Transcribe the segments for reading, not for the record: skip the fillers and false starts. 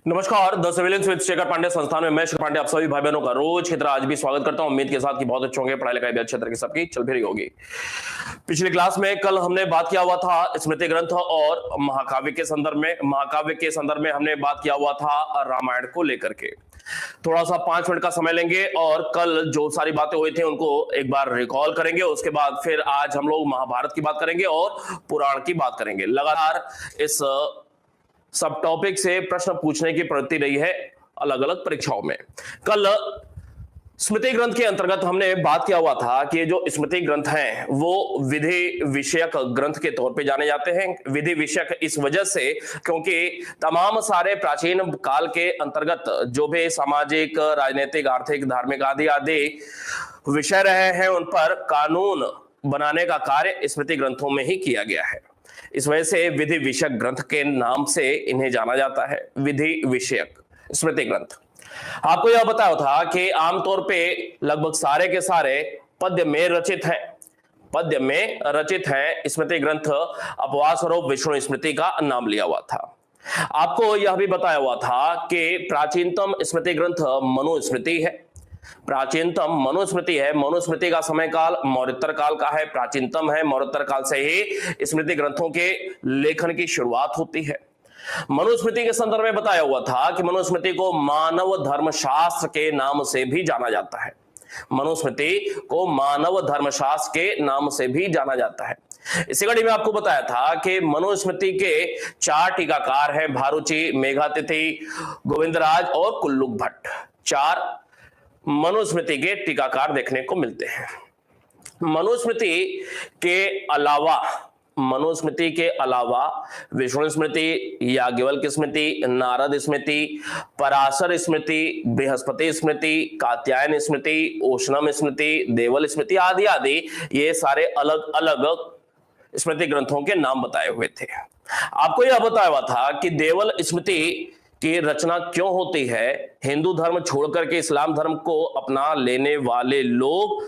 नमस्कार, the civilians with Shekhar Pandey संस्थान में मैं शेखर पांडे आप सभी भाई बहनों का रोज की तरह आज भी स्वागत करता हूं। उम्मीद के साथ कि बहुत अच्छे होंगे, पढ़ाई लिखाई भी अच्छे तरीके से सबकी चल फिर होगी। पिछली क्लास में कल हमने बात किया हुआ था स्मृति ग्रंथ और महाकाव्य के संदर्भ में हमने बात किया हुआ था रामायण को लेकर के। थोड़ा सा 5 मिनट का समय लेंगे और कल जो सारी बातें हुई थी उनको एक बार रिकॉल करेंगे। उसके बाद फिर आज हम लोग महाभारत की बात करेंगे और पुराण की बात करेंगे। लगातार इस सब टॉपिक से प्रश्न पूछने की प्रवृत्ति रही है अलग अलग परीक्षाओं में। कल स्मृति ग्रंथ के अंतर्गत हमने बात किया हुआ था कि जो स्मृति ग्रंथ हैं वो विधि विषयक ग्रंथ के तौर पे जाने जाते हैं। विधि विषयक इस वजह से क्योंकि तमाम सारे प्राचीन काल के अंतर्गत जो भी सामाजिक, राजनीतिक, आर्थिक, धार्मिक आदि आदि विषय रहे हैं उन पर कानून बनाने का कार्य स्मृति ग्रंथों में ही किया गया है। इस वजह से विधि विषयक ग्रंथ के नाम से इन्हें जाना जाता है, विधि विषयक स्मृति ग्रंथ। आपको यह बताया था कि आमतौर पे लगभग सारे के सारे पद्य में रचित हैं। स्मृति ग्रंथ अपवाद स्वरूप विष्णु स्मृति का नाम लिया हुआ था। आपको यह भी बताया हुआ था कि प्राचीनतम स्मृति ग्रंथ मनुस्मृति है। प्राचीनतम मनुस्मृति है। मनुस्मृति का समय काल मौर्योत्तर काल का है, प्राचीनतम है। मौर्योत्तर काल से ही स्मृति ग्रंथों के लेखन की शुरुआत होती है। मनुस्मृति के संदर्भ में बताया हुआ था कि मनुस्मृति को मानव धर्मशास्त्र के नाम से भी जाना जाता है। मनुस्मृति को मानव धर्मशास्त्र के नाम से भी जाना जाता है। इसी कड़ी में आपको बताया था कि मनुस्मृति के 4 टीकाकार हैं, भारुचि, मेघातिथि, गोविंदराज और कुल्लुक भट्ट। 4 मनुस्मृति के टीकाकार देखने को मिलते हैं। मनुस्मृति के अलावा विष्णु स्मृति, याज्ञवल्क्य स्मृति, नारद स्मृति, पराशर स्मृति, बृहस्पति स्मृति, कात्यायन स्मृति, ओशनम स्मृति, देवल स्मृति आदि आदि ये सारे अलग अलग स्मृति ग्रंथों के नाम बताए हुए थे। आपको यह बताया हुआ था कि देवल स्मृति की रचना क्यों होती है। हिंदू धर्म छोड़कर के इस्लाम धर्म को अपना लेने वाले लोग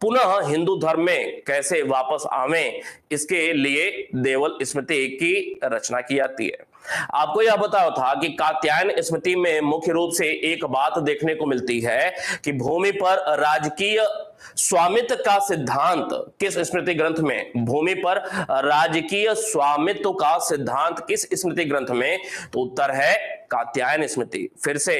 पुनः हिंदू धर्म में कैसे वापस आवें, इसके लिए देवल स्मृति की रचना की जाती है। आपको यह बताया था कि कात्यायन स्मृति में मुख्य रूप से एक बात देखने को मिलती है कि भूमि पर राजकीय स्वामित्व का सिद्धांत किस स्मृति ग्रंथ में, भूमि पर राजकीय स्वामित्व का सिद्धांत किस स्मृति ग्रंथ में, तो उत्तर है कात्यायन स्मृति। फिर से,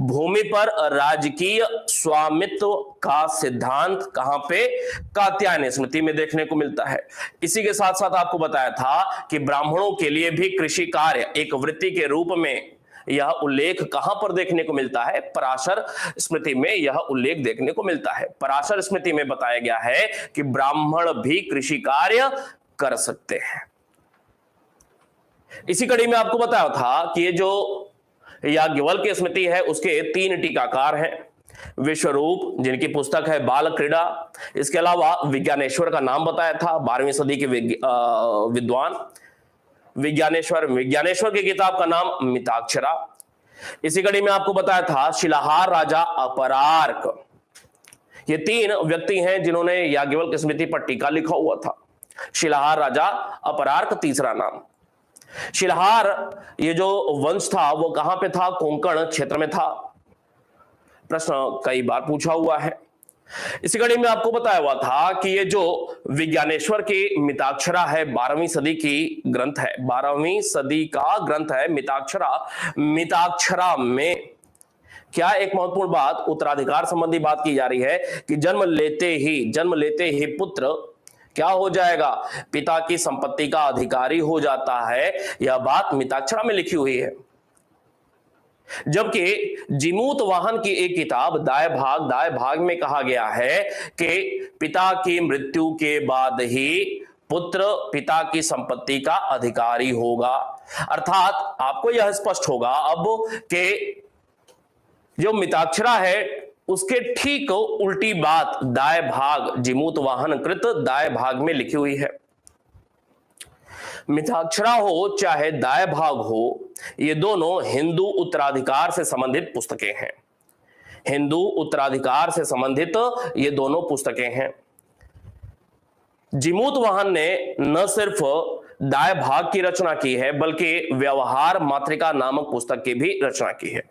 भूमि पर राजकीय स्वामित्व का सिद्धांत कहां पे, कात्यायन स्मृति में देखने को मिलता है। इसी के साथ साथ आपको बताया था कि ब्राह्मणों के लिए भी कृषि कार्य एक वृत्ति के रूप में यह उल्लेख कहां पर देखने को मिलता है, पराशर स्मृति में यह उल्लेख देखने को मिलता है। पराशर स्मृति में बताया गया है कि ब्राह्मण भी कृषि कार्य कर सकते हैं। इसी कड़ी में आपको बताया था कि ये जो याज्ञवल्क्य स्मृति है उसके 3 टीकाकार हैं। विश्वरूप जिनकी पुस्तक है बाल क्रीड़ा, इसके अलावा विज्ञानेश्वर का नाम बताया था, 12वीं सदी के विद्वान विज्ञानेश्वर की किताब का नाम मिताक्षरा। इसी कड़ी में आपको बताया था शिलाहार राजा अपरार्क। ये 3 व्यक्ति हैं जिन्होंने याज्ञवल्क्य स्मृति पर टीका लिखा हुआ था। शिलाहार राजा अपरार्क तीसरा नाम। शिलाहार ये जो वंश था वो कहां पे था, कोंकण क्षेत्र में था। प्रश्न कई बार पूछा हुआ है। इसी कड़ी में आपको बताया हुआ था कि ये जो विज्ञानेश्वर की मिताक्षरा है 12वीं सदी की ग्रंथ है, 12वीं सदी का ग्रंथ है मिताक्षरा। मिताक्षरा में क्या एक महत्वपूर्ण बात, उत्तराधिकार संबंधी बात की जा रही है कि जन्म लेते ही पुत्र क्या हो जाएगा, पिता की संपत्ति का अधिकारी हो जाता है। यह बात मिताक्षरा में लिखी हुई है। जबकि जीमूत वाहन की एक किताब दाएं भाग में कहा गया है कि पिता की मृत्यु के बाद ही पुत्र पिता की संपत्ति का अधिकारी होगा। अर्थात आपको यह स्पष्ट होगा अब कि जो मिताक्षरा है उसके ठीक उल्टी बात दाएं भाग, जीमूत वाहन कृत दाएं भाग में लिखी हुई है। मिताक्षरा हो चाहे दाएं भाग हो, ये दोनों हिंदू उत्तराधिकार से संबंधित पुस्तकें हैं। हिंदू उत्तराधिकार से संबंधित ये दोनों पुस्तकें हैं। जीमूत वाहन ने न सिर्फ दाय भाग की रचना की है बल्कि व्यवहार मातृका नामक पुस्तक की भी रचना की है।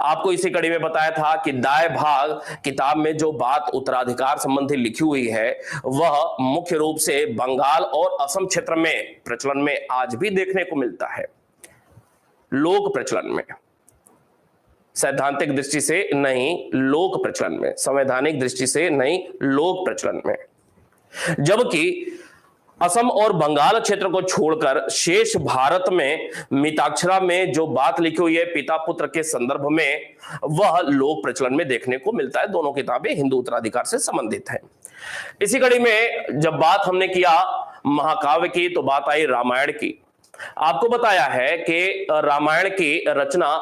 आपको इसी कड़ी में बताया था कि दाय भाग किताब में जो बात उत्तराधिकार संबंधी लिखी हुई है वह मुख्य रूप से बंगाल और असम क्षेत्र में प्रचलन में आज भी देखने को मिलता है, लोक प्रचलन में, सैद्धांतिक दृष्टि से नहीं, लोक प्रचलन में, संवैधानिक दृष्टि से नहीं, लोक प्रचलन में। जबकि असम और बंगाल क्षेत्र को छोड़कर शेष भारत में मिताक्षरा में जो बात लिखी हुई है पिता पुत्र के संदर्भ में वह लोक प्रचलन में देखने को मिलता है। दोनों किताबें हिंदू उत्तराधिकार से संबंधित हैं। इसी कड़ी में जब बात हमने किया महाकाव्य की तो बात आई रामायण की। आपको बताया है कि रामायण की रचना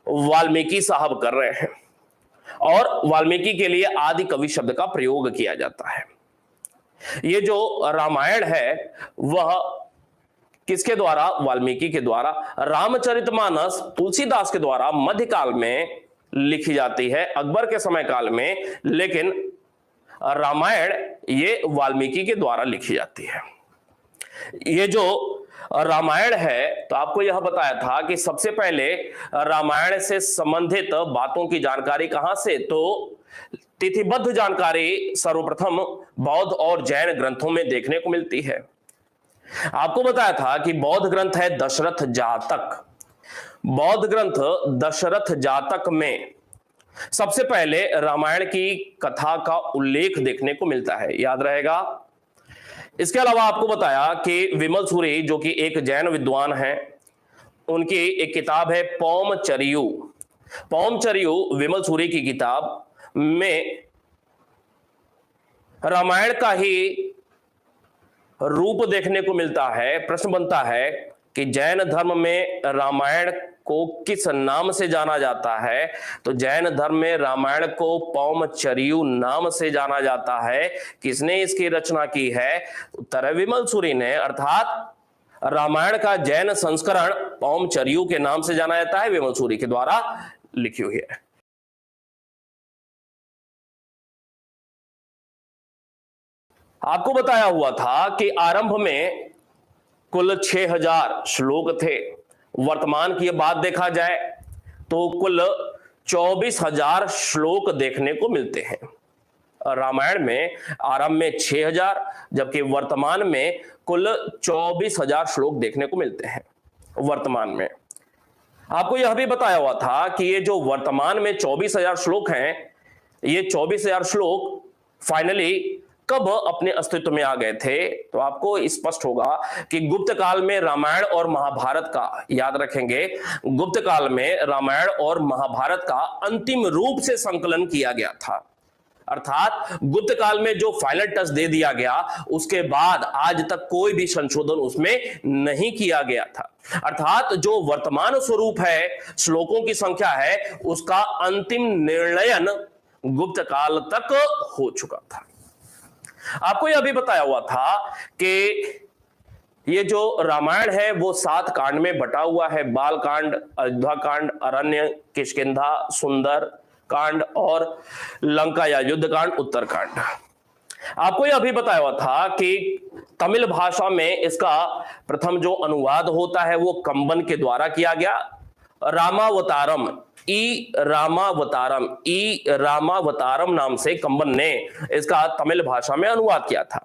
वाल्मीकि साहब कर रहे हैं और वाल्मीकि के लिए आदि कवि शब्द का प्रयोग किया जाता है। ये जो रामायण है वह किसके द्वारा? वाल्मीकि के द्वारा। रामचरितमानस तुलसीदास के द्वारा मध्यकाल में लिखी जाती है, अकबर के समय काल में, लेकिन रामायण ये वाल्मीकि के द्वारा लिखी जाती है। ये जो रामायण है तो आपको यह बताया था कि सबसे पहले रामायण से संबंधित बातों की जानकारी कहां से? तो तिथिबद्ध जानकारी सर्वप्रथम बौद्ध और जैन ग्रंथों में देखने को मिलती है। आपको बताया था कि बौद्ध ग्रंथ है दशरथ जातक। बौद्ध ग्रंथ दशरथ जातक में सबसे पहले रामायण की कथा का उल्लेख देखने को मिलता है, याद रहेगा। इसके अलावा आपको बताया कि विमल सूरी जो कि एक जैन विद्वान हैं, उनकी एक किताब है पौमचर्यु। पौमचर्यु विमल सूरी की किताब में रामायण का ही रूप देखने को मिलता है। प्रश्न बनता है कि जैन धर्म में रामायण को किस नाम से जाना जाता है? तो जैन धर्म में रामायण को पौमचर्यु नाम से जाना जाता है। किसने इसकी रचना की है? उत्तर है विमल सूरी ने, अर्थात रामायण का जैन संस्करण पौमचर्यु के नाम से जाना जाता है, विमल सूरी के द्वारा लिखी हुई है। आपको बताया हुआ था कि आरंभ में कुल 6000 श्लोक थे। वर्तमान की बात देखा जाए तो कुल 24,000 श्लोक देखने को मिलते हैं। रामायण में आरंभ में 6000 जबकि वर्तमान में कुल 24,000 श्लोक देखने को मिलते हैं। वर्तमान में आपको यह भी बताया हुआ था कि ये जो वर्तमान में 24,000 श्लोक हैं, ये 24,000 श्लोक फाइनली कब अपने अस्तित्व में आ गए थे? तो आपको स्पष्ट होगा कि गुप्त काल में रामायण और महाभारत का, याद रखेंगे, गुप्त काल में रामायण और महाभारत का अंतिम रूप से संकलन किया गया था। अर्थात गुप्त काल में जो फाइनल टच दे दिया गया उसके बाद आज तक कोई भी संशोधन उसमें नहीं किया गया था। अर्थात जो वर्तमान स्वरूप है, श्लोकों की संख्या है, उसका अंतिम निर्णयन गुप्त काल तक हो चुका था। आपको यह भी बताया हुआ था कि ये जो रामायण है वो 7 कांड में बटा हुआ है। बाल कांड, अयोध्या कांड, अरण्य, किष्किंधा, सुंदर कांड और लंका या युद्ध कांड, उत्तर कांड। आपको यह भी बताया हुआ था कि तमिल भाषा में इसका प्रथम जो अनुवाद होता है वो कंबन के द्वारा किया गया। रामावतारम, ई रामावतारम नाम से कंबन ने इसका तमिल भाषा में अनुवाद किया था।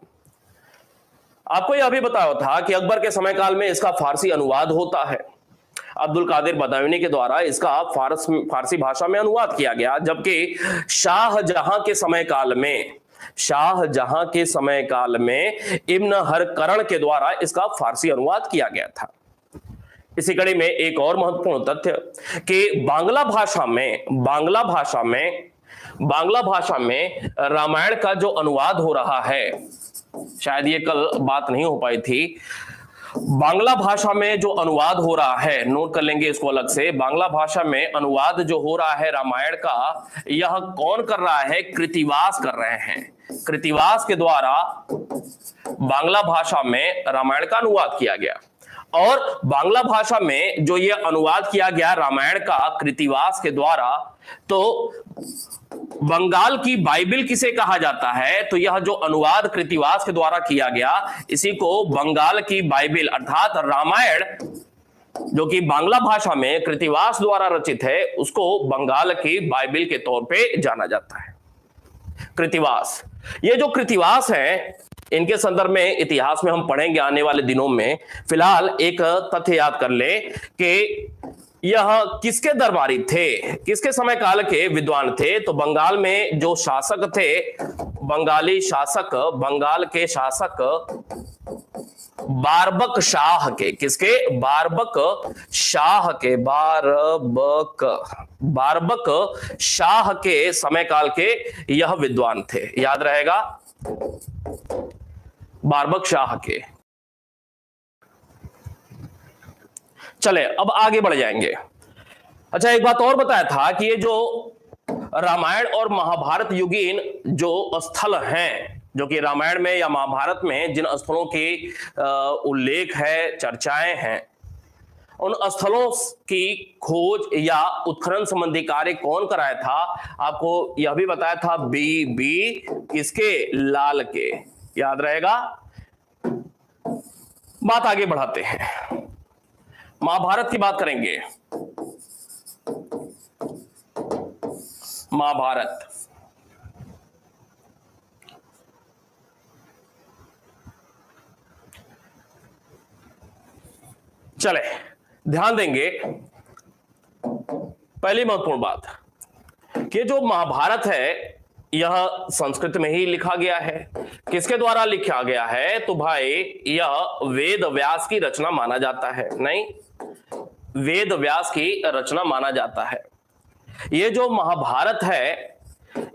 आपको यह भी बताया था कि अकबर के समय काल में इसका फारसी अनुवाद होता है। अब्दुल कादिर बदायूनी के द्वारा इसका फारसी भाषा में अनुवाद किया गया, जबकि शाहजहां के समय काल में इब्न हरकरण के द्वारा इसका फारसी अनुवाद किया गया था। इसी कड़ी में एक और महत्वपूर्ण तथ्य कि बांग्ला भाषा में रामायण का जो अनुवाद हो रहा है, शायद ये कल बात नहीं हो पाई थी, बांग्ला भाषा में जो अनुवाद हो रहा है, नोट कर लेंगे इसको अलग से, बांग्ला भाषा में अनुवाद जो हो रहा है रामायण का, यह कौन कर रहा है? कृतिवास कर रहे हैं। कृतिवास के द्वारा बांग्ला भाषा में रामायण का अनुवाद किया गया और बांग्ला भाषा में जो ये अनुवाद किया गया रामायण का कृतिवास के द्वारा, तो बंगाल की बाइबिल किसे कहा जाता है? तो यह जो अनुवाद कृतिवास के द्वारा किया गया, इसी को बंगाल की बाइबिल अर्थात रामायण, जो कि बांग्ला भाषा में कृतिवास द्वारा रचित है, उसको बंगाल की बाइबिल के तौर पे जाना जाता है। कृतिवास, ये जो कृतिवास है, इनके संदर्भ में इतिहास में हम पढ़ेंगे आने वाले दिनों में। फिलहाल एक तथ्य याद कर ले कि यह किसके दरबारी थे, किसके समय काल के विद्वान थे? तो बंगाल में जो शासक थे, बंगाली शासक, बंगाल के शासक बारबक शाह के, किसके? बारबक शाह के, बारबक शाह के समय काल के यह विद्वान थे, याद रहेगा, बारबक शाह के। चले अब आगे बढ़ जाएंगे। अच्छा, एक बात और बताया था कि ये जो रामायण और महाभारत युगीन जो स्थल हैं, जो कि रामायण में या महाभारत में जिन स्थलों के उल्लेख है, चर्चाएं हैं, उन स्थलों की खोज या उत्खनन संबंधी कार्य कौन कराया था? आपको यह भी बताया था, बी किसके? लाल के, याद रहेगा। बात आगे बढ़ाते हैं, महाभारत की बात करेंगे। महाभारत, चले ध्यान देंगे। पहली महत्वपूर्ण बात कि जो महाभारत है यह संस्कृत में ही लिखा गया है। किसके द्वारा लिखा गया है? तो भाई यह वेद व्यास की रचना माना जाता है। नहीं, वेद व्यास की रचना माना जाता है। ये जो महाभारत है,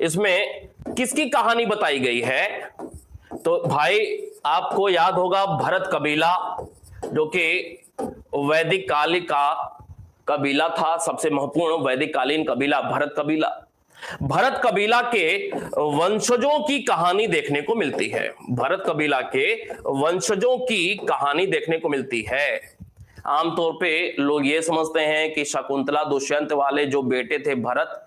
इसमें किसकी कहानी बताई गई है? तो भाई आपको याद होगा, भरत कबीला, जो कि वैदिक काल का कबीला था, सबसे महत्वपूर्ण वैदिक कालीन कबीला भरत कबीला। भरत कबीला के वंशजों की कहानी देखने को मिलती है। भरत कबीला के वंशजों की कहानी देखने को मिलती है। आमतौर पे लोग ये समझते हैं कि शकुंतला दुष्यंत वाले जो बेटे थे भरत,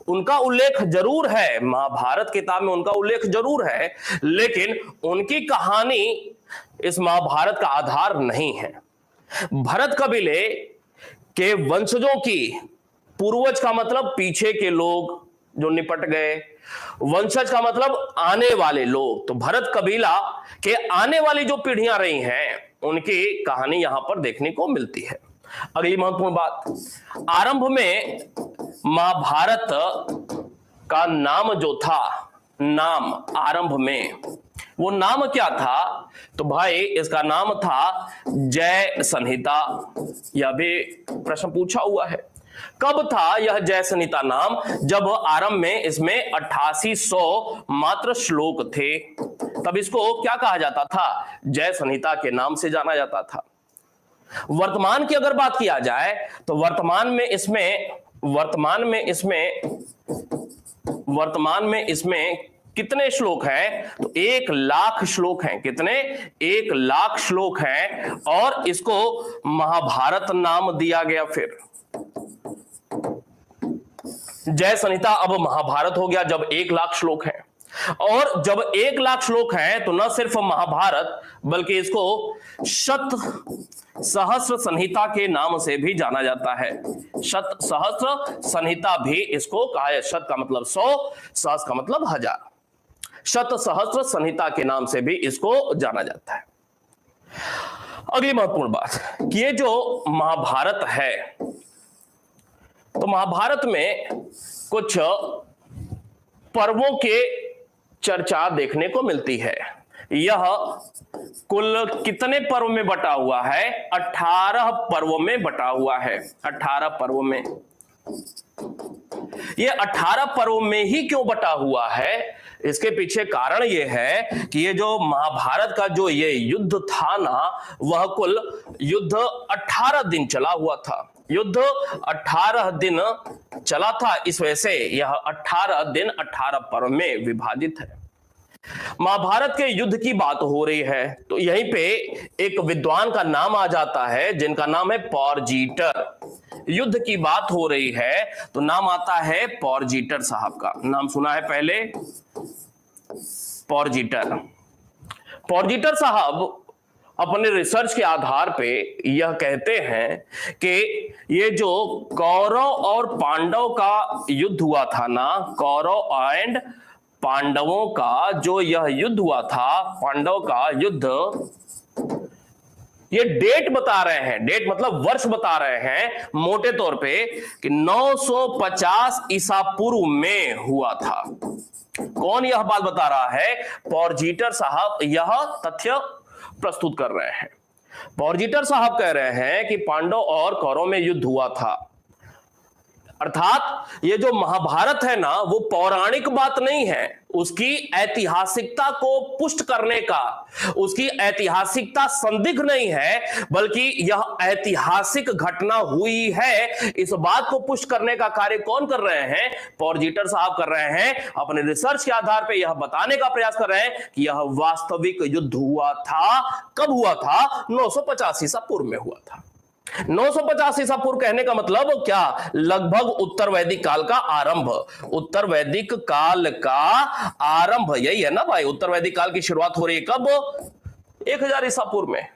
उनका उल्लेख जरूर है, महाभारत किताब में उनका उल्लेख जरूर है, लेकिन उनकी कहानी इस महाभारत का आधार नहीं है। भरत कबीले के वंशजों की, पूर्वज का मतलब पीछे के लोग जो निपट गए, वंशज का मतलब आने वाले लोग। तो भरत कबीला के आने वाली जो पीढ़ियां रही हैं, उनकी कहानी यहां पर देखने को मिलती है। अगली महत्वपूर्ण बात, आरंभ में महाभारत का नाम जो था, नाम आरंभ में वो नाम क्या था? तो भाई इसका नाम था जय संहिता। यह भी प्रश्न पूछा हुआ है। कब था यह जय संहिता नाम? जब आरंभ में इसमें 8800 मात्र श्लोक थे, तब इसको क्या कहा जाता था? जय संहिता के नाम से जाना जाता था। वर्तमान की अगर बात किया जाए तो वर्तमान में इसमें कितने श्लोक हैं? तो 1,00,000 श्लोक हैं। कितने? 1,00,000 श्लोक हैं, और इसको महाभारत नाम दिया गया। फिर जय संहिता अब महाभारत हो गया जब 1,00,000 श्लोक हैं। और जब 1,00,000 श्लोक हैं तो न सिर्फ महाभारत, बल्कि इसको शत सहस्र संहिता के नाम से भी जाना जाता है। शत सहस्र संहिता भी इसको कहा है। शत का मतलब 100, सहस्र का मतलब 1000। शत सहस्र संहिता के नाम से भी इसको जाना जाता है। अगली महत्वपूर्ण बात कि ये जो महाभारत है, तो महाभारत में कुछ पर्वों के चर्चा देखने को मिलती है। यह कुल कितने पर्व में बटा हुआ है? 18 पर्वों में बटा हुआ है। 18 पर्वों में। ये 18 पर्वों में ही क्यों बटा हुआ है? इसके पीछे कारण यह है कि ये जो महाभारत का जो ये युद्ध था ना, वह कुल युद्ध 18 दिन चला हुआ था। युद्ध 18 दिन चला था, इस वजह से यह 18 दिन 18 पर्व में विभाजित है। महाभारत के युद्ध की बात हो रही है तो यहीं पे एक विद्वान का नाम आ जाता है, जिनका नाम है पॉर्जीटर। युद्ध की बात हो रही है तो नाम आता है पॉरजीटर साहब का। नाम सुना है पहले, पॉरजीटर। पॉरजीटर साहब अपने रिसर्च के आधार पे यह कहते हैं कि ये जो कौरव और पांडव का युद्ध हुआ था ना, कौरव एंड पांडवों का जो यह युद्ध हुआ था, पांडव का युद्ध, ये डेट बता रहे हैं, डेट मतलब वर्ष बता रहे हैं मोटे तौर पे कि 950 ईसा पूर्व में हुआ था। कौन यह बात बता रहा है? पॉरजीटर साहब यह तथ्य प्रस्तुत कर रहे हैं। पॉरजीटर साहब कह रहे हैं कि पांडव और कौरव में युद्ध हुआ था, अर्थात ये जो महाभारत है ना वो पौराणिक बात नहीं है, उसकी ऐतिहासिकता को पुष्ट करने का, उसकी ऐतिहासिकता संदिग्ध नहीं है, बल्कि यह ऐतिहासिक घटना हुई है। इस बात को पुष्ट करने का कार्य कौन कर रहे हैं? पॉरजीटर साहब कर रहे हैं। अपने रिसर्च के आधार पर यह बताने का प्रयास कर रहे हैं कि यह वास्तविक युद्ध हुआ था। कब हुआ था? 950 ईसा पूर्व में हुआ था। 950 ईसा पूर्व कहने का मतलब क्या? लगभग उत्तर वैदिक काल का आरंभ। उत्तर वैदिक काल का आरंभ यही है ना भाई, उत्तर वैदिक काल की शुरुआत हो रही है कब? 1000 ईसा पूर्व में।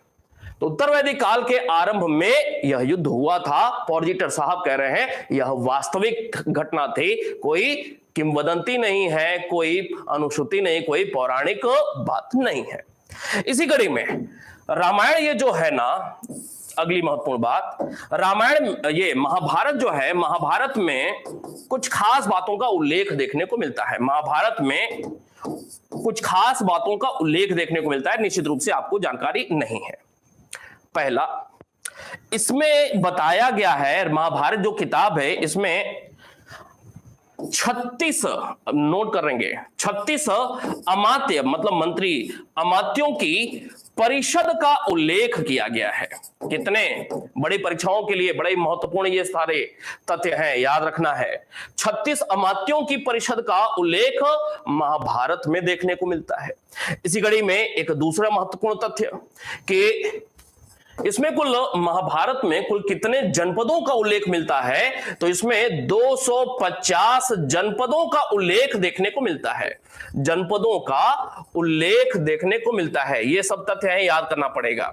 तो उत्तर वैदिक काल के आरंभ में यह युद्ध हुआ था। पॉरजीटर साहब कह रहे हैं यह वास्तविक घटना थी, कोई किंवदंती नहीं है, कोई अनुश्रुति नहीं, कोई पौराणिक बात नहीं है। इसी कड़ी में रामायण ये जो है ना, अगली महत्वपूर्ण बात, रामायण ये महाभारत जो है, महाभारत में कुछ खास बातों का उल्लेख देखने को मिलता है। महाभारत में कुछ खास बातों का उल्लेख देखने को मिलता है, निश्चित रूप से आपको जानकारी नहीं है। पहला, इसमें बताया गया है, महाभारत जो किताब है इसमें 36, नोट करेंगे, 36 अमात्य मतलब मंत्री, अमात्यों की परिषद का उल्लेख किया गया है। कितने? बड़ी परीक्षाओं के लिए बड़े महत्वपूर्ण ये सारे तथ्य हैं, याद रखना है। 36 अमात्यों की परिषद का उल्लेख महाभारत में देखने को मिलता है। इसी कड़ी में एक दूसरा महत्वपूर्ण तथ्य कि इसमें कुल महाभारत में कुल कितने जनपदों का उल्लेख मिलता है? तो इसमें 250 जनपदों का उल्लेख देखने को मिलता है। जनपदों का उल्लेख देखने को मिलता है। ये सब तथ्य हैं, याद करना पड़ेगा।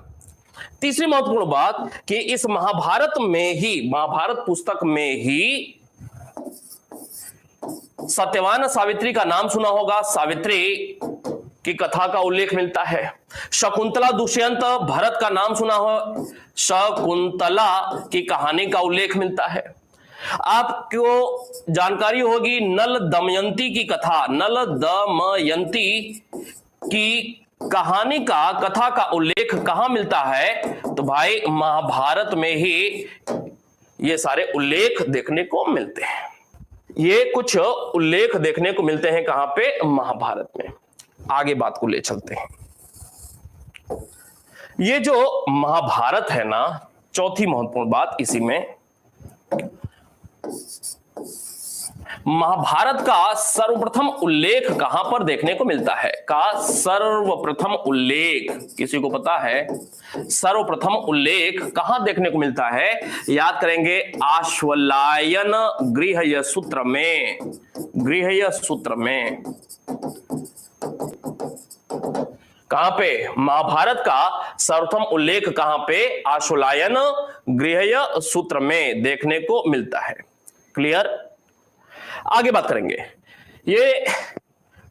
तीसरी महत्वपूर्ण बात कि इस महाभारत में ही, महाभारत पुस्तक में ही सत्यवान सावित्री का नाम सुना होगा, सावित्री की कथा का उल्लेख मिलता है। शकुंतला दुष्यंत भरत का नाम सुना हो, शकुंतला की कहानी का उल्लेख मिलता है। आपको जानकारी होगी नल दमयंती की कथा, नल दमयंती की कहानी का, कथा का उल्लेख कहां मिलता है? तो भाई महाभारत में ही ये सारे उल्लेख देखने को मिलते हैं। ये कुछ उल्लेख देखने को मिलते हैं कहां पे? महाभारत में। आगे बात को ले चलते हैं। ये जो महाभारत है ना, चौथी महत्वपूर्ण बात इसी में, महाभारत का सर्वप्रथम उल्लेख कहां पर देखने को मिलता है? का सर्वप्रथम उल्लेख किसी को पता है? सर्वप्रथम उल्लेख कहां देखने को मिलता है? याद करेंगे, आश्वलायन गृहय सूत्र में, गृहय सूत्र में। कहां पे? महाभारत का सर्वप्रथम उल्लेख कहां पे? आश्वलायन गृहय सूत्र में देखने को मिलता है। क्लियर? आगे बात करेंगे, ये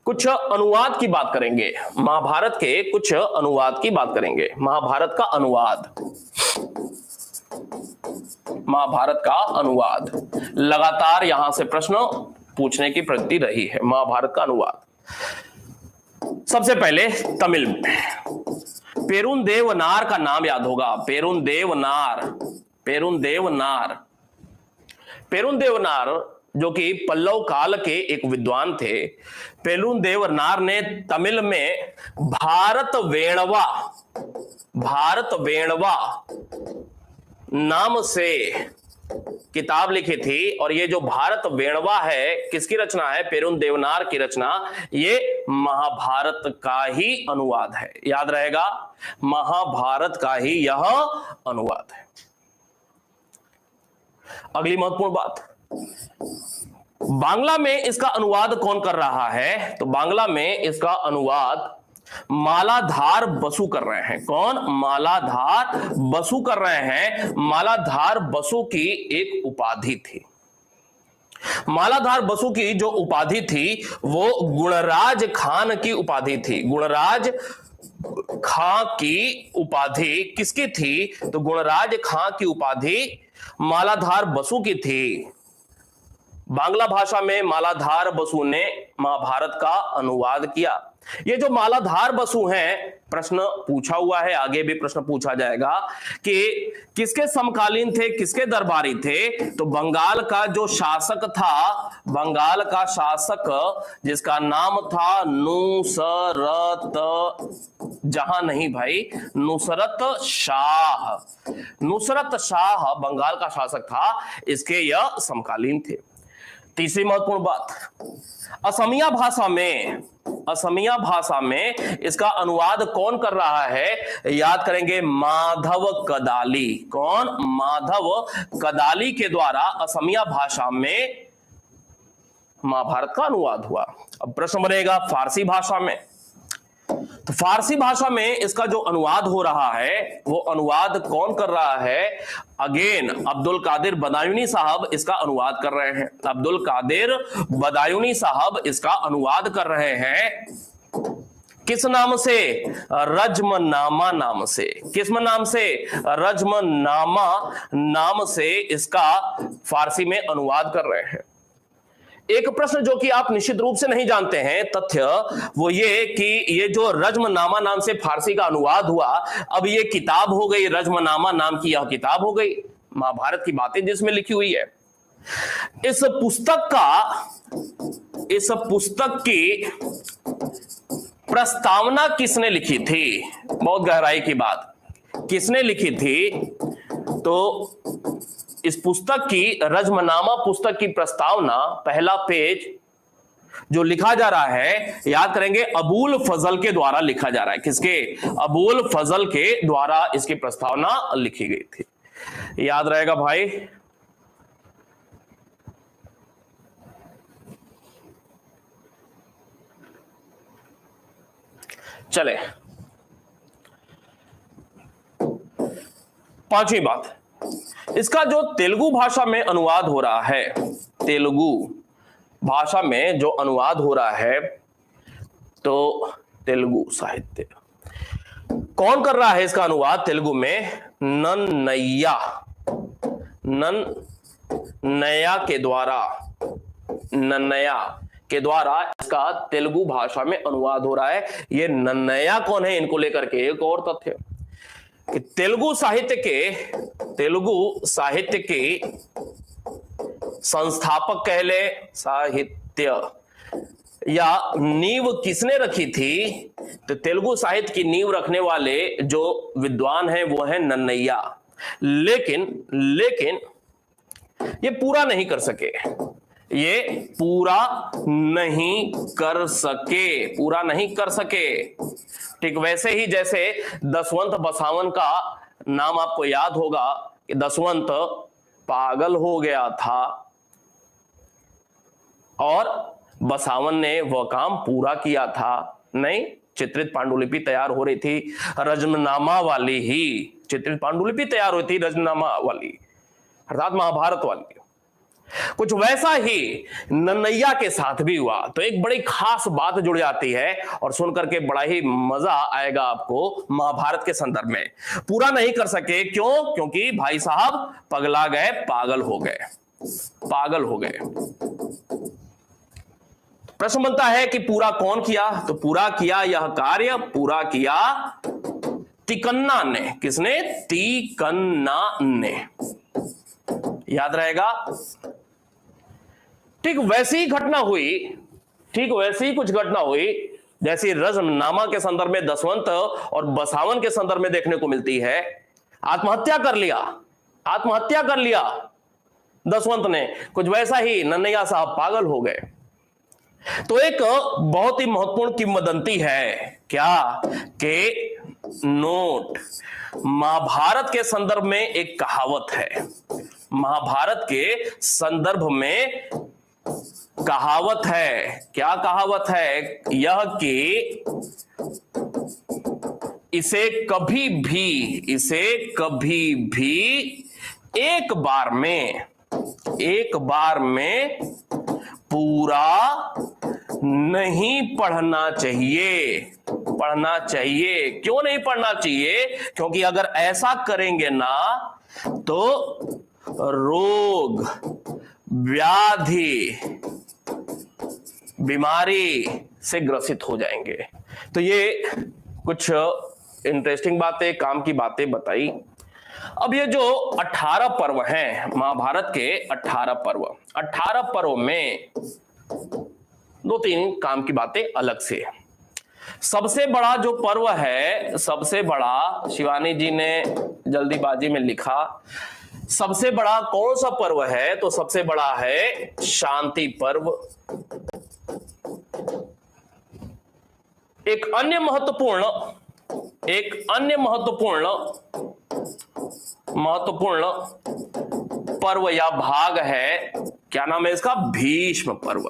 कुछ अनुवाद की बात करेंगे, महाभारत के कुछ अनुवाद की बात करेंगे। महाभारत का अनुवाद, महाभारत का अनुवाद लगातार यहां से प्रश्न पूछने की प्रवृत्ति रही है। महाभारत का अनुवाद सबसे पहले तमिल में पेरुंदेवनार का नाम याद होगा। पेरुंदेवनार, पेरुंदेवनार, पेरुंदेवनार जो कि पल्लव काल के एक विद्वान थे। पेरुंदेवनार ने तमिल में भारत वेणवा, भारत वेणवा नाम से किताब लिखी थी। और ये जो भारत वेणवा है किसकी रचना है? पेरुंदेवनार की रचना। ये महाभारत का ही अनुवाद है, याद रहेगा, महाभारत का ही यह अनुवाद है। अगली महत्वपूर्ण बात, बांग्ला में इसका अनुवाद कौन कर रहा है? तो बांग्ला में इसका अनुवाद मालाधार बसु कर रहे हैं। कौन? मालाधार बसु कर रहे हैं। मालाधार बसु की एक उपाधि थी। मालाधार बसु की जो उपाधि थी वो गुणराज खान की उपाधि थी। गुणराज खां की उपाधि किसकी थी? तो गुणराज खां की उपाधि मालाधार बसु की थी। बांग्ला भाषा में मालाधार बसु ने महाभारत का अनुवाद किया। ये जो मालाधार बसु हैं, प्रश्न पूछा हुआ है, आगे भी प्रश्न पूछा जाएगा कि किसके समकालीन थे, किसके दरबारी थे? तो बंगाल का जो शासक था, बंगाल का शासक जिसका नाम था नुसरत जहां नहीं भाई, नुसरत शाह। नुसरत शाह बंगाल का शासक था, इसके यह समकालीन थे। तीसरी महत्वपूर्ण बात, असमिया भाषा में इसका अनुवाद कौन कर रहा है? याद करेंगे, माधव कदाली। कौन? माधव कदाली के द्वारा असमिया भाषा में महाभारत का अनुवाद हुआ। अब प्रश्न बनेगा फारसी भाषा में, तो फारसी भाषा में इसका जो अनुवाद हो रहा है वो अनुवाद कौन कर रहा है? अगेन अब्दुल कादिर बदायूनी साहब इसका अनुवाद कर रहे हैं। अब्दुल कादिर बदायूनी साहब इसका अनुवाद कर रहे हैं। किस नाम से? रज्मनामा नाम से। किस नाम से? रज्मनामा नाम से इसका फारसी में अनुवाद कर रहे हैं। एक प्रश्न जो कि आप निश्चित रूप से नहीं जानते हैं, तथ्य वो ये कि ये जो रज्मनामा नाम से फारसी का अनुवाद हुआ, अब ये किताब हो गई, रज्मनामा नाम की यह किताब हो गई, महाभारत की बातें जिसमें लिखी हुई है। इस पुस्तक की प्रस्तावना किसने लिखी थी? बहुत गहराई की बात, किसने लिखी थी? तो इस पुस्तक की, रज्मनामा पुस्तक की प्रस्तावना, पहला पेज जो लिखा जा रहा है, याद करेंगे, अबुल फजल के द्वारा लिखा जा रहा है। किसके? अबुल फजल के द्वारा इसकी प्रस्तावना लिखी गई थी। याद रहेगा भाई। चले, पांचवी बात, इसका जो तेलुगु भाषा में अनुवाद हो रहा है, तेलुगु भाषा में जो अनुवाद हो रहा है, तो तेलुगु साहित्य कौन कर रहा है इसका अनुवाद तेलुगु में? नन्नय्या के द्वारा इसका तेलुगु भाषा में अनुवाद हो रहा है। ये नन्नय्या कौन है? इनको लेकर के एक और तथ्य कि तेलुगु साहित्य के संस्थापक कह ले, साहित्य या नींव किसने रखी थी? तो तेलुगु साहित्य की नींव रखने वाले जो विद्वान हैं वो है नन्नय्या। लेकिन ये पूरा नहीं कर सके। ठीक वैसे ही जैसे दसवंत बसावन का नाम आपको याद होगा कि दसवंत पागल हो गया था और बसावन ने वह काम पूरा किया था। नहीं, चित्रित पांडुलिपि तैयार हो रही थी, रज्मनामा वाली ही चित्रित पांडुलिपि तैयार हुई थी, रज्मनामा वाली अर्थात महाभारत वाली। कुछ वैसा ही नन्नय्या के साथ भी हुआ। तो एक बड़ी खास बात जुड़ जाती है और सुनकर के बड़ा ही मजा आएगा आपको महाभारत के संदर्भ में। पूरा नहीं कर सके, क्यों? क्योंकि भाई साहब पगला गए, पागल हो गए। प्रश्न बनता है कि पूरा कौन किया? तो पूरा किया, यह कार्य पूरा किया तिकन्ना ने। किसने? तिकन्ना ने। याद रहेगा। ठीक वैसी ही कुछ घटना हुई जैसी रज्मनामा के संदर्भ में दसवंत और बसावन के संदर्भ में देखने को मिलती है। आत्महत्या कर लिया दसवंत ने, कुछ वैसा ही नन्नय्या साहब पागल हो गए। तो एक बहुत ही महत्वपूर्ण किंवदंती है, क्या? कि नोट, महाभारत के संदर्भ में एक कहावत है। महाभारत के संदर्भ में कहावत है। क्या कहावत है? यह कि इसे कभी भी एक बार में पूरा नहीं पढ़ना चाहिए। क्यों नहीं पढ़ना चाहिए? क्योंकि अगर ऐसा करेंगे ना तो रोग, व्याधि, बीमारी से ग्रसित हो जाएंगे। तो ये कुछ इंटरेस्टिंग बातें, काम की बातें बताई। अब ये जो 18 पर्व हैं, महाभारत के 18 पर्व में 2-3 काम की बातें अलग से। सबसे बड़ा जो पर्व है, सबसे बड़ा, शिवानी जी ने जल्दीबाजी में लिखा, सबसे बड़ा कौन सा पर्व है? तो सबसे बड़ा है शांति पर्व। एक अन्य महत्वपूर्ण पर्व या भाग है, क्या नाम है इसका? भीष्म पर्व।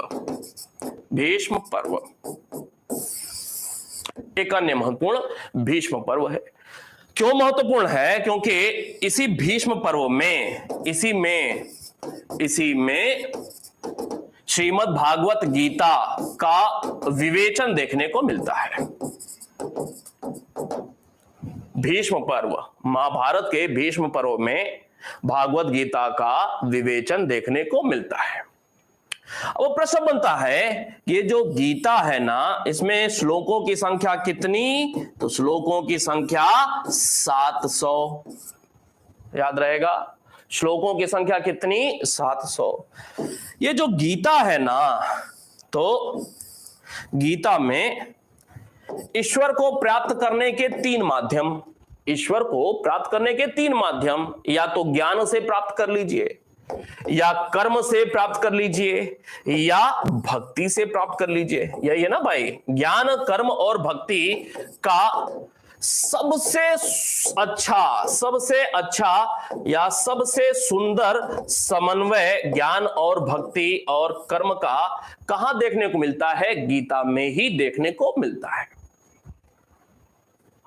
एक अन्य महत्वपूर्ण भीष्म पर्व है। क्यों महत्वपूर्ण है? क्योंकि इसी भीष्म पर्व में, इसी में श्रीमद् भागवत गीता का विवेचन देखने को मिलता है। भीष्म पर्व, महाभारत के भीष्म पर्व में भागवत गीता का विवेचन देखने को मिलता है। अब प्रश्न बनता है कि ये जो गीता है ना, इसमें श्लोकों की संख्या कितनी? तो श्लोकों की संख्या 700। याद रहेगा, श्लोकों की संख्या कितनी? 700। ये जो गीता है ना, तो गीता में ईश्वर को प्राप्त करने के 3 माध्यम, या तो ज्ञान से प्राप्त कर लीजिए, या कर्म से प्राप्त कर लीजिए, या भक्ति से प्राप्त कर लीजिए। यही है ना भाई, ज्ञान, कर्म और भक्ति का सबसे अच्छा या सबसे सुंदर समन्वय ज्ञान और भक्ति और कर्म का कहां देखने को मिलता है? गीता में ही देखने को मिलता है।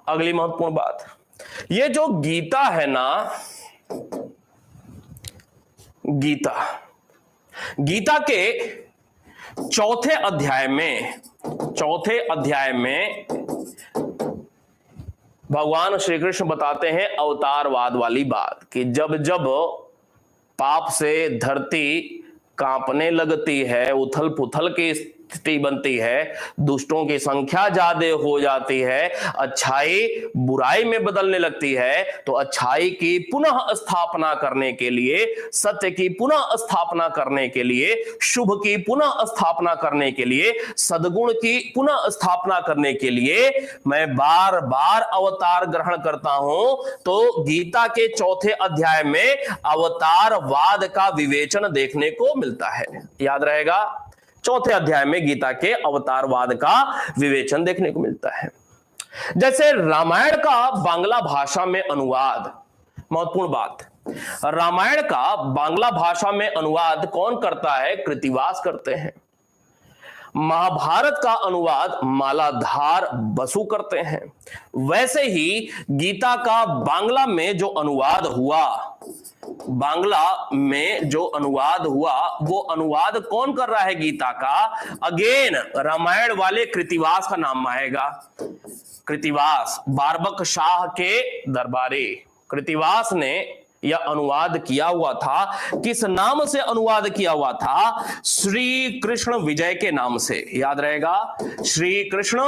अगली महत्वपूर्ण बात, ये जो गीता है ना, गीता के चौथे अध्याय में भगवान श्री कृष्ण बताते हैं अवतारवाद वाली बात कि जब जब पाप से धरती कांपने लगती है, उथल पुथल की स्थिति बनती है, दुष्टों की संख्या ज्यादा हो जाती है, अच्छाई बुराई में बदलने लगती है, तो अच्छाई की पुनः स्थापना करने के लिए, सत्य की पुनः स्थापना करने के लिए, शुभ की पुनः स्थापना करने के लिए, सद्गुण की पुनः स्थापना करने के लिए मैं बार बार अवतार ग्रहण करता हूं। तो गीता के चौथे अध्याय में अवतारवाद का विवेचन देखने को मिलता है। याद रहेगा, चौथे अध्याय में गीता के अवतारवाद का विवेचन देखने को मिलता है। जैसे रामायण का बांग्ला भाषा में अनुवाद, महत्वपूर्ण बात, रामायण का बांग्ला भाषा में अनुवाद कौन करता है? कृत्तिवास करते हैं। महाभारत का अनुवाद मालाधार बसु करते हैं। वैसे ही गीता का बांग्ला में जो अनुवाद हुआ, वो अनुवाद कौन कर रहा है गीता का? अगेन रामायण वाले कृत्तिवास का नाम आएगा। कृत्तिवास, बारबक शाह के दरबारी कृत्तिवास ने यह अनुवाद किया हुआ था। किस नाम से अनुवाद किया हुआ था? श्री कृष्ण विजय के नाम से। याद रहेगा, श्री कृष्ण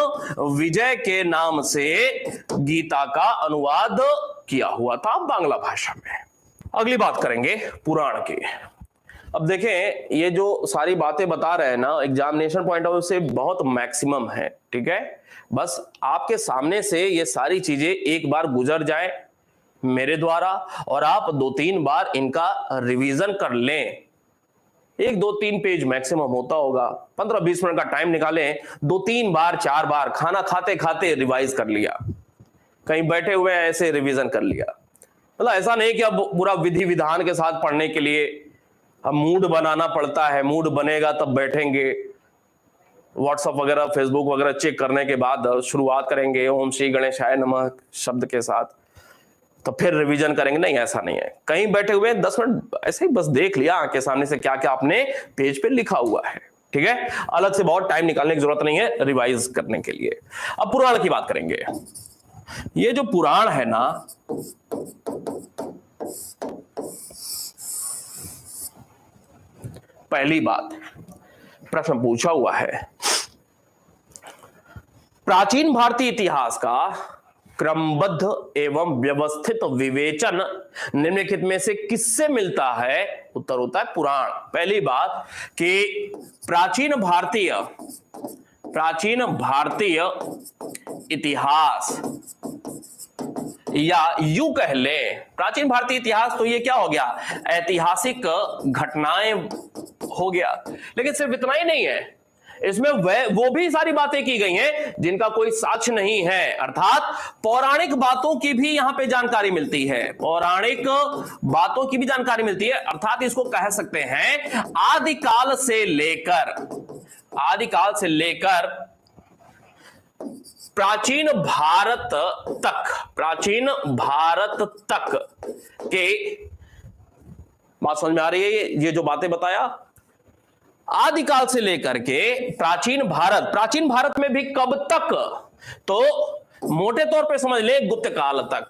विजय के नाम से गीता का अनुवाद किया हुआ था बांग्ला भाषा में। अगली बात करेंगे पुराण की। अब देखें, ये जो सारी बातें बता रहे हैं ना, एग्जामिनेशन पॉइंट ऑफ व्यू से बहुत मैक्सिमम है। ठीक है, बस आपके सामने से ये सारी चीजें एक बार गुजर जाए मेरे द्वारा, और आप 2-3 बार इनका रिवीजन कर लें। 1-2-3 पेज मैक्सिमम होता होगा, 15-20 मिनट का टाइम निकालें, 2-3 बार 4 बार खाना खाते खाते रिवाइज कर लिया, कहीं बैठे हुए ऐसे रिवीजन कर लिया। मतलब ऐसा नहीं कि अब पूरा विधि विधान के साथ पढ़ने के लिए हम मूड बनाना पड़ता है, मूड बनेगा तब बैठेंगे, व्हाट्सएप वगैरह फेसबुक वगैरह चेक करने के बाद शुरुआत करेंगे ओम श्री गणेशाय नमः शब्द के साथ, तो फिर रिवीजन करेंगे। नहीं, ऐसा नहीं है। कहीं बैठे हुए 10 मिनट ऐसे ही बस देख लिया आंख के सामने से क्या क्या आपने पेज पे लिखा हुआ है, ठीक है। अलग से बहुत टाइम निकालने की जरूरत नहीं है रिवाइज करने के लिए। अब पुराण की बात करेंगे। ये जो पुराण है ना, पहली बात प्रश्न पूछा हुआ है, प्राचीन भारतीय इतिहास का क्रमबद्ध एवं व्यवस्थित विवेचन निम्नलिखित में से किससे मिलता है? उत्तर होता है पुराण। पहली बात कि प्राचीन भारतीय इतिहास, या यूं कह ले प्राचीन भारतीय इतिहास तो ये क्या हो गया, ऐतिहासिक घटनाएं हो गया। लेकिन सिर्फ इतना ही नहीं है, इसमें वो भी सारी बातें की गई हैं जिनका कोई साक्ष्य नहीं है, अर्थात पौराणिक बातों की भी यहां पे जानकारी मिलती है, पौराणिक बातों की भी जानकारी मिलती है। अर्थात इसको कह सकते हैं आदिकाल से लेकर प्राचीन भारत तक के बात समझ में आ रही है? ये जो बातें बताया आदिकाल से लेकर के प्राचीन भारत में भी कब तक, तो मोटे तौर पे समझ ले गुप्त काल तक।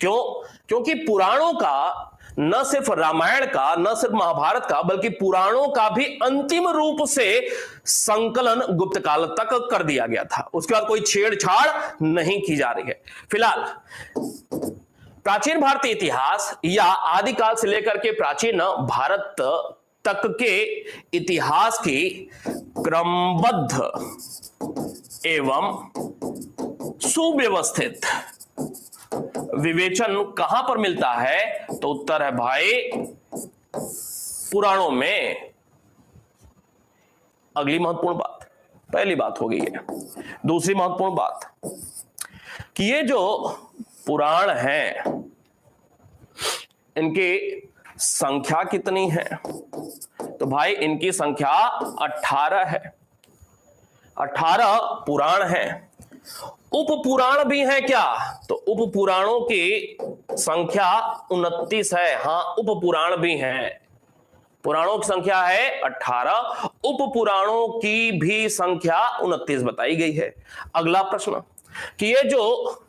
क्योंकि पुराणों का, न सिर्फ रामायण का, न सिर्फ महाभारत का, बल्कि पुराणों का भी अंतिम रूप से संकलन गुप्त काल तक कर दिया गया था। उसके बाद कोई छेड़छाड़ नहीं की जा रही है। फिलहाल प्राचीन भारतीय इतिहास या आदिकाल से लेकर के प्राचीन भारत तक के इतिहास की क्रमबद्ध एवं सुव्यवस्थित विवेचन कहां पर मिलता है? तो उत्तर है भाई पुराणों में। अगली महत्वपूर्ण बात, पहली बात हो गई है। दूसरी महत्वपूर्ण बात कि ये जो पुराण हैं इनकी संख्या कितनी है? तो भाई इनकी संख्या 18 है। 18 पुराण हैं। उप पुराण भी हैं क्या? तो उप पुराणों की संख्या 29 है। हां, उप पुराण भी हैं। पुराणों की संख्या है 18, उप पुराणों की भी संख्या 29 बताई गई है। अगला प्रश्न कि ये जो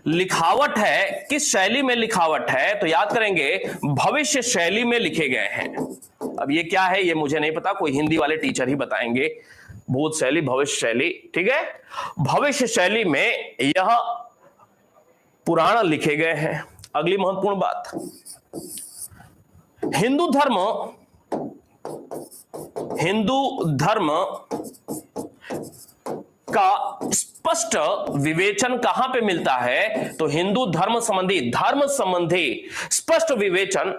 लिखावट है किस शैली में लिखावट है? तो याद करेंगे भविष्य शैली में लिखे गए हैं। अब ये क्या है ये मुझे नहीं पता, कोई हिंदी वाले टीचर ही बताएंगे। भूत शैली, भविष्य शैली, ठीक है। भविष्य शैली में यह पुराण लिखे गए हैं। अगली महत्वपूर्ण बात, हिंदू धर्म का स्पष्ट विवेचन कहां पे मिलता है? तो हिंदू धर्म संबंधी स्पष्ट विवेचन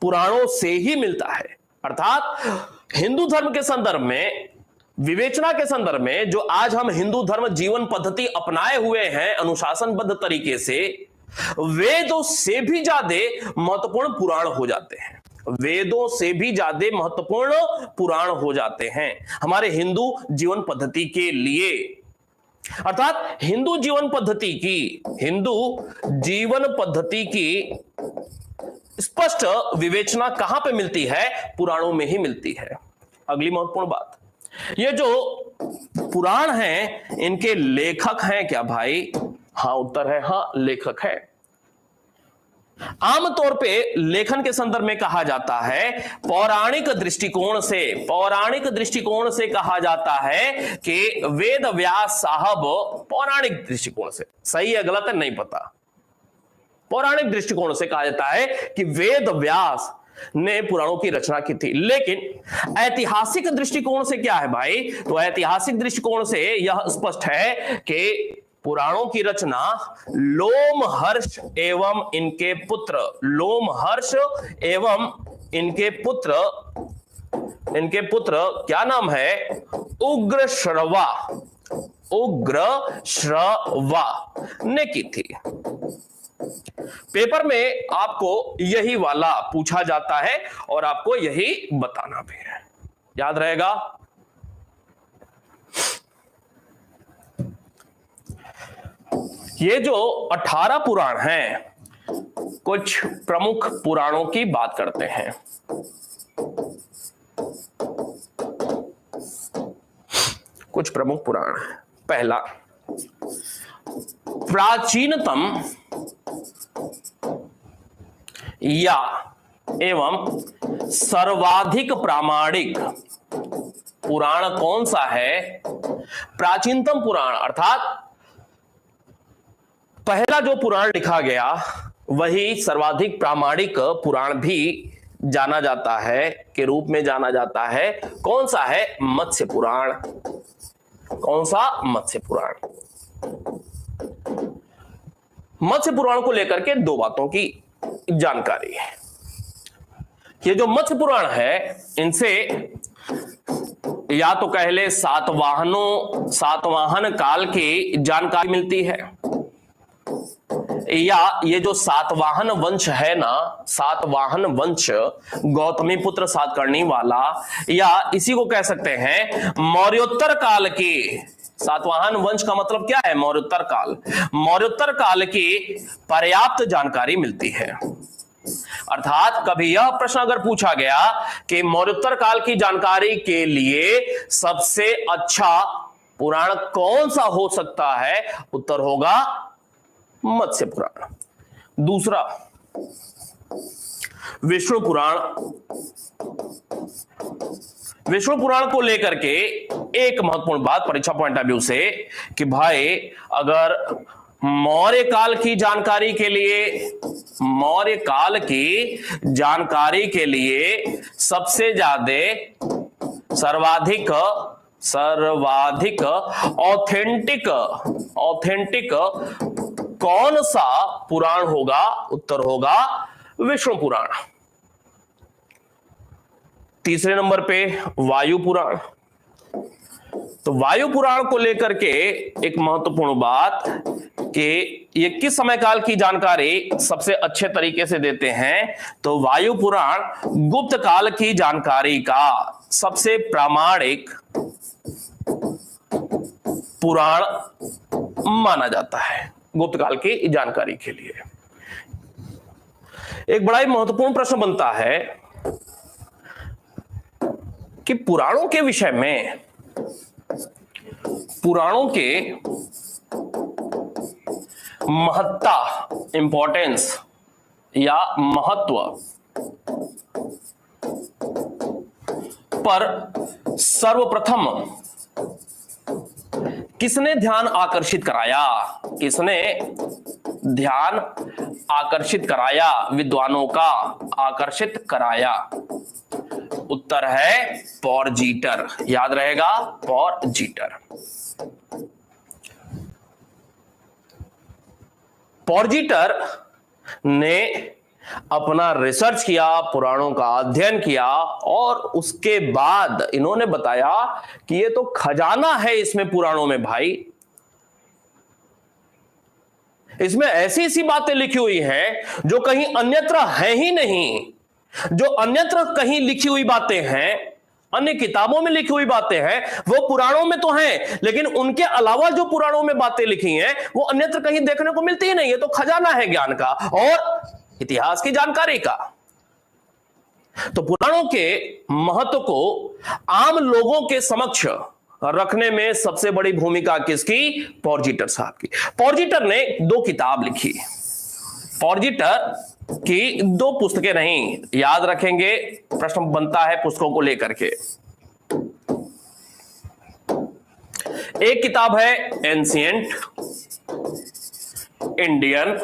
पुराणों से ही मिलता है। अर्थात हिंदू धर्म के संदर्भ में, विवेचना के संदर्भ में जो आज हम हिंदू धर्म जीवन पद्धति अपनाए हुए हैं अनुशासनबद्ध तरीके से, वेदों से भी ज्यादा महत्वपूर्ण पुराण हो जाते हैं। वेदों से भी ज्यादा महत्वपूर्ण पुराण हो जाते हैं हमारे हिंदू जीवन पद्धति के लिए। अर्थात हिंदू जीवन पद्धति की स्पष्ट विवेचना कहां पे मिलती है? पुराणों में ही मिलती है। अगली महत्वपूर्ण बात, ये जो पुराण हैं इनके लेखक हैं क्या भाई? हां, उत्तर है हां, लेखक है। आमतौर पे लेखन के संदर्भ में कहा जाता है पौराणिक दृष्टिकोण से कहा जाता है कि वेद व्यास साहब, पौराणिक दृष्टिकोण से, सही है गलत है नहीं पता, पौराणिक दृष्टिकोण से कहा जाता है कि वेद व्यास ने पुराणों की रचना की थी। लेकिन ऐतिहासिक दृष्टिकोण से क्या है भाई? तो ऐतिहासिक दृष्टिकोण से यह स्पष्ट है कि पुराणों की रचना लोमहर्ष एवं इनके पुत्र क्या नाम है? उग्र श्रवा ने की थी। पेपर में आपको यही वाला पूछा जाता है और आपको यही बताना भी है, याद रहेगा। ये जो 18 पुराण हैं, कुछ प्रमुख पुराणों की बात करते हैं। कुछ प्रमुख पुराण। पहला, प्राचीनतम या एवं सर्वाधिक प्रामाणिक पुराण कौन सा है? प्राचीनतम पुराण अर्थात पहला जो पुराण लिखा गया वही सर्वाधिक प्रामाणिक पुराण भी जाना जाता है, के रूप में जाना जाता है। कौन सा है? मत्स्य पुराण। कौन सा? मत्स्य पुराण। मत्स्य पुराण को लेकर के दो बातों की जानकारी है। ये जो मत्स्य पुराण है, इनसे या तो कह ले सातवाहन काल की जानकारी मिलती है, या ये जो सातवाहन वंश है ना, सातवाहन वंश गौतमी पुत्र सातकर्णी वाला, या इसी को कह सकते हैं मौर्योत्तर काल की। सातवाहन वंश का मतलब क्या है? मौर्योत्तर काल। मौर्योत्तर काल की पर्याप्त जानकारी मिलती है। अर्थात कभी यह प्रश्न अगर पूछा गया कि मौर्योत्तर काल की जानकारी के लिए सबसे अच्छा पुराण कौन सा हो सकता है, उत्तर होगा मत्स्य पुराण। दूसरा, विष्णु पुराण। विष्णु पुराण को लेकर के एक महत्वपूर्ण बात परीक्षा पॉइंट ऑफ व्यू से कि भाई अगर मौर्य काल की जानकारी के लिए सबसे ज्यादा सर्वाधिक ऑथेंटिक कौन सा पुराण होगा? उत्तर होगा विष्णु पुराण। तीसरे नंबर पे वायु पुराण। तो वायु पुराण को लेकर के एक महत्वपूर्ण बात कि ये किस समय काल की जानकारी सबसे अच्छे तरीके से देते हैं, तो वायु पुराण गुप्त काल की जानकारी का सबसे प्रामाणिक पुराण माना जाता है गुप्त काल की जानकारी के लिए। एक बड़ा ही महत्वपूर्ण प्रश्न बनता है कि पुराणों के विषय में, पुराणों के महत्ता, इंपॉर्टेंस या महत्व पर सर्वप्रथम किसने ध्यान आकर्षित कराया? किसने ध्यान आकर्षित कराया? विद्वानों का आकर्षित कराया। उत्तर है पॉर्जीटर। याद रहेगा, पॉर्जीटर। पॉर्जीटर ने अपना रिसर्च किया, पुराणों का अध्ययन किया और उसके बाद इन्होंने बताया कि ये तो खजाना है इसमें, पुराणों में भाई, इसमें ऐसी ऐसी बातें लिखी हुई हैं जो कहीं अन्यत्र है ही नहीं। जो अन्यत्र कहीं लिखी हुई बातें हैं, अन्य किताबों में लिखी हुई बातें हैं, वो पुराणों में तो हैं, लेकिन उनके अलावा जो पुराणों में बातें लिखी हैं वो अन्यत्र कहीं देखने को मिलती ही नहीं है। तो खजाना है ज्ञान का और इतिहास की जानकारी का। तो पुराणों के महत्व को आम लोगों के समक्ष रखने में सबसे बड़ी भूमिका किसकी? पॉर्जीटर साहब की। पॉर्जीटर ने 2 किताब लिखी। पॉर्जीटर की 2 पुस्तकें नहीं, याद रखेंगे, प्रश्न बनता है पुस्तकों को लेकर के। एक किताब है एंशिएंट इंडियन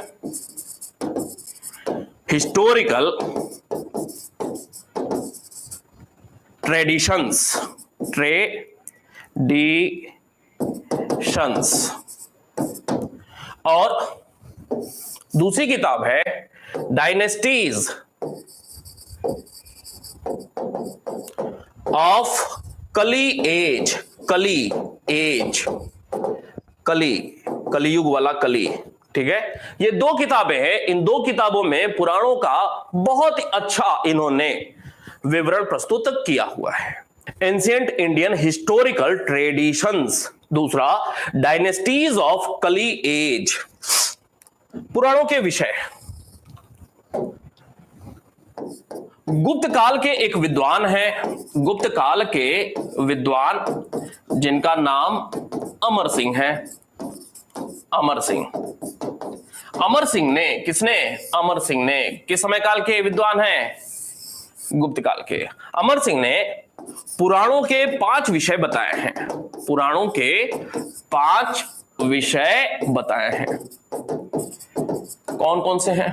हिस्टोरिकल ट्रेडिशंस और दूसरी किताब है डायनेस्टीज ऑफ कली एज कली, कलियुग वाला कली, ठीक है। ये दो किताबें हैं, इन दो किताबों में पुराणों का बहुत ही अच्छा इन्होंने विवरण प्रस्तुत किया हुआ है। एंशिएंट इंडियन हिस्टोरिकल ट्रेडिशंस, दूसरा डायनेस्टीज ऑफ कली एज। पुराणों के विषय, गुप्त काल के एक विद्वान हैं, गुप्त काल के विद्वान जिनका नाम अमर सिंह है। अमर सिंह, अमर सिंह ने, किसने? अमर सिंह ने। किस समय काल के विद्वान हैं? गुप्त काल के। अमर सिंह ने पुराणों के 5 विषय बताए हैं, पुराणों के 5 विषय बताए हैं। कौन कौन से हैं?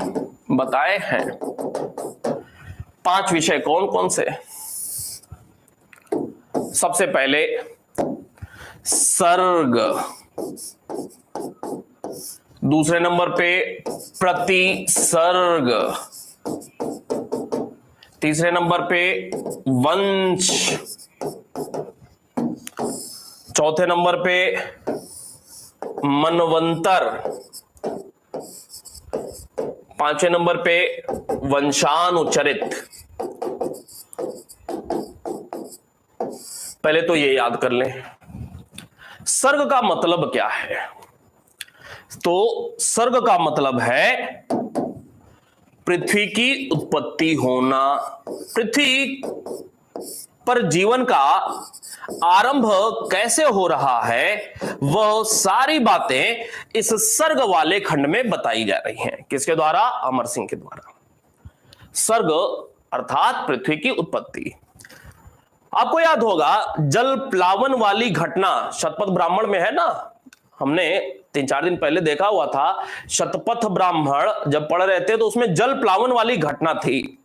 बताए हैं 5 विषय, कौन कौन से? सबसे पहले सर्ग, दूसरे नंबर पे प्रतिसर्ग, तीसरे नंबर पे वंश, चौथे नंबर पे मनवंतर, पांचवें नंबर पे वंशानुचरित। पहले तो ये याद कर लें, सर्ग का मतलब क्या है? तो सर्ग का मतलब है पृथ्वी की उत्पत्ति होना, पृथ्वी पर जीवन का आरंभ कैसे हो रहा है, वह सारी बातें इस सर्ग वाले खंड में बताई जा रही हैं। किसके द्वारा? अमर सिंह के द्वारा। सर्ग अर्थात पृथ्वी की उत्पत्ति। आपको याद होगा जल प्लावन वाली घटना शतपथ ब्राह्मण में है ना, हमने 3-4 दिन पहले देखा हुआ था। शतपथ ब्राह्मण जब पढ़ रहे थे तो उसमें जल प्लावन वाली घटना थी।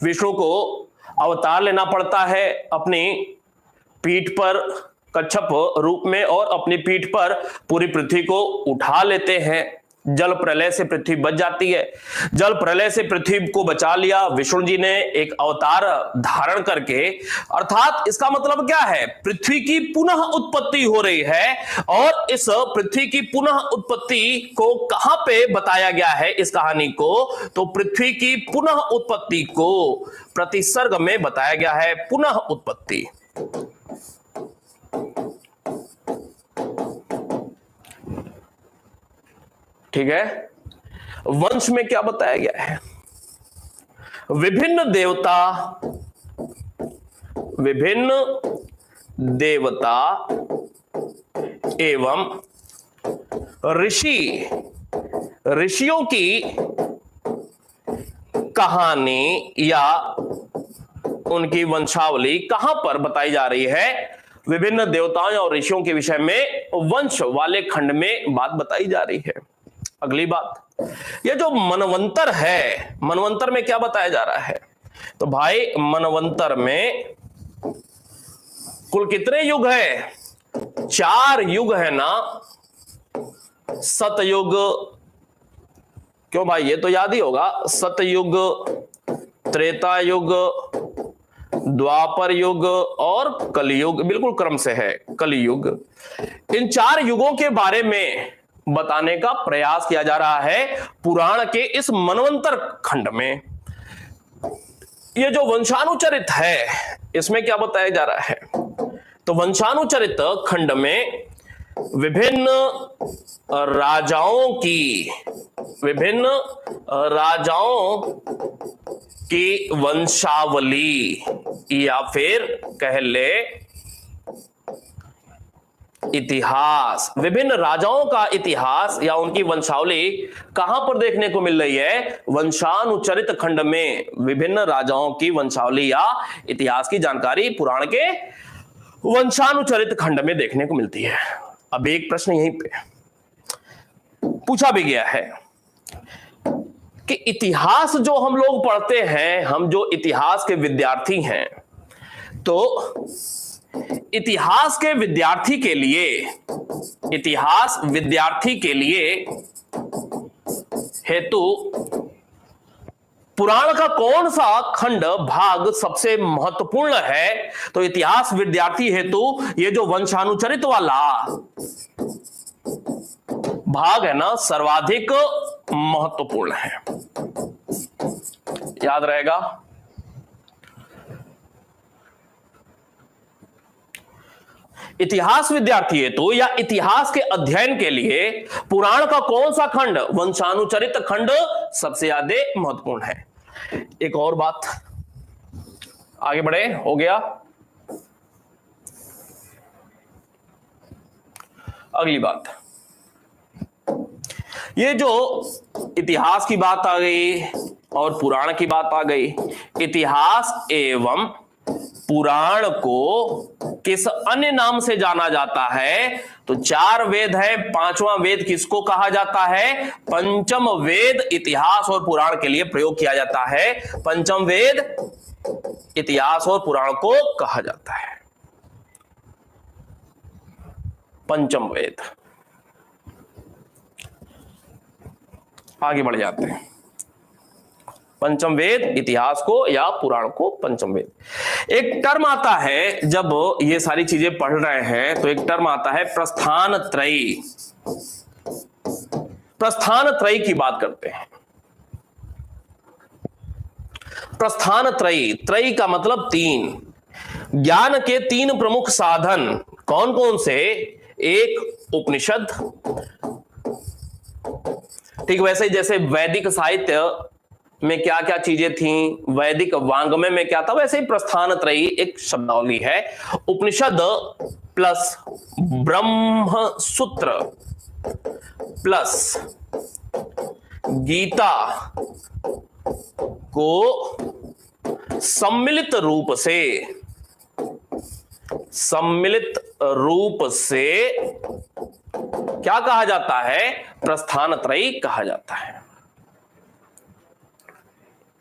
विष्णु को अवतार लेना पड़ता है अपनी पीठ पर कच्छप रूप में, और अपनी पीठ पर पूरी पृथ्वी को उठा लेते हैं। जल प्रलय से पृथ्वी बच जाती है। जल प्रलय से पृथ्वी को बचा लिया विष्णु जी ने एक अवतार धारण करके। अर्थात इसका मतलब क्या है? पृथ्वी की पुनः उत्पत्ति हो रही है, और इस पृथ्वी की पुनः उत्पत्ति को कहां पे बताया गया है इस कहानी को? तो पृथ्वी की पुनः उत्पत्ति को प्रतिसर्ग में बताया गया है। पुनः उत्पत्ति, ठीक है। वंश में क्या बताया गया है? विभिन्न देवता एवं ऋषियों की कहानी या उनकी वंशावली कहां पर बताई जा रही है? विभिन्न देवताओं और ऋषियों के विषय में वंश वाले खंड में बात बताई जा रही है। अगली बात, ये जो मनवंतर है, मनवंतर में क्या बताया जा रहा है? तो भाई मनवंतर में कुल कितने युग है? 4 युग है ना। सतयुग, क्यों भाई ये तो याद ही होगा, सतयुग, त्रेता युग, द्वापर युग और कलियुग, बिल्कुल क्रम से है कलियुग। इन 4 युगों के बारे में बताने का प्रयास किया जा रहा है पुराण के इस मनवंतर खंड में। ये जो वंशानुचरित है इसमें क्या बताया जा रहा है? तो वंशानुचरित खंड में विभिन्न राजाओं की वंशावली या फिर कह ले इतिहास, विभिन्न राजाओं का इतिहास या उनकी वंशावली कहां पर देखने को मिल रही है? वंशानुचरित खंड में विभिन्न राजाओं की वंशावली या इतिहास की जानकारी पुराण के वंशानुचरित खंड में देखने को मिलती है। अब एक प्रश्न यहीं पे पूछा भी गया है कि इतिहास जो हम लोग पढ़ते हैं, हम जो इतिहास के विद्यार्थी हैं, तो इतिहास विद्यार्थी के लिए हेतु पुराण का कौन सा खंड भाग सबसे महत्वपूर्ण है? तो इतिहास विद्यार्थी हेतु ये जो वंशानुचरित वाला भाग है ना सर्वाधिक महत्वपूर्ण है, याद रहेगा। इतिहास विद्यार्थी है तो या इतिहास के अध्ययन के लिए पुराण का कौन सा खंड, वंशानुचरित खंड सबसे ज्यादा महत्वपूर्ण है। एक और बात, आगे बढ़े, हो गया। अगली बात, ये जो इतिहास की बात आ गई और पुराण की बात आ गई, इतिहास एवं पुराण को किस अन्य नाम से जाना जाता है? तो 4 वेद है, 5वां वेद किसको कहा जाता है? पंचम वेद इतिहास और पुराण के लिए प्रयोग किया जाता है। पंचम वेद इतिहास और पुराण को कहा जाता है पंचम वेद। आगे बढ़ जाते हैं, पंचम वेद इतिहास को या पुराण को पंचम वेद। एक टर्म आता है जब ये सारी चीजें पढ़ रहे हैं तो एक टर्म आता है प्रस्थान त्रयी। प्रस्थान त्रयी की बात करते हैं। प्रस्थान त्रयी, त्रयी का मतलब 3, ज्ञान के 3 प्रमुख साधन कौन कौन से? एक उपनिषद, ठीक वैसे ही जैसे वैदिक साहित्य में क्या क्या चीजें थी, वैदिक वांग्मय में क्या था, वैसे ही प्रस्थान त्रयी एक शब्दावली है। उपनिषद प्लस ब्रह्म सूत्र प्लस गीता को सम्मिलित रूप से क्या कहा जाता है? प्रस्थान त्रयी कहा जाता है।